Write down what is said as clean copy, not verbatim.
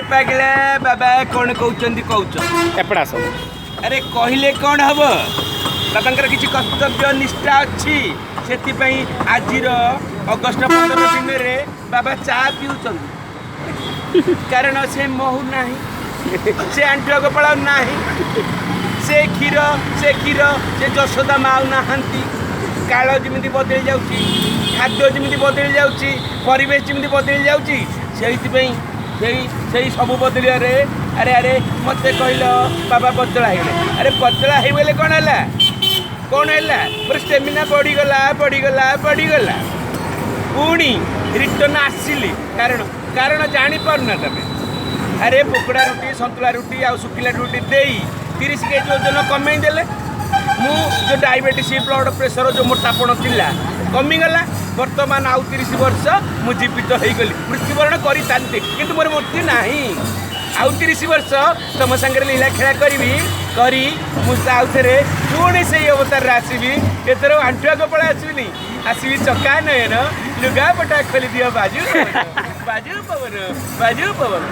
पागला बाबा कौन कहते कौच एपड़ा सब अरे कहले कौन हम बाबा किसी कर्तव्य निष्ठा अच्छी से आज अगस्ट 15 दिन में बाबा चा पीऊँ कारण से महू ना से आंठुआ गोपाल ना से क्षीर से जशोदा माँ नहांती काल जमी बदली जाऊँगी खाद्य जमी बदली जाऊँगी परिवेश जमी बदली जाऊँगी से सब बदल अरे अरे मत कहल बाबा पतला हो अरे पतला होगले कौन है मोर स्टेमिना बढ़ीगला पुणी रिटर्न आसिली कारण जापारना तुम अरे पोकड़ा रुटी सतुला रुटी आ सुखिला रुटी दे 30 केजी ओजन कमे देले मु जो डायबिटीज ब्लड प्रेशर जो मोटापण थिला कमीगला बर्तमान आउ 30 वर्ष मु जीवित हो गली मृत्युवरण करते कि मोर मृत्यु ना आउ 30 वर्ष तुम सागर लीला खेला करी आउ थे पुणी से अवतार आसवि एथर आंठुआ गोपाल आसवि चका नयन लुगा पटा खोली दियो बाजू पवन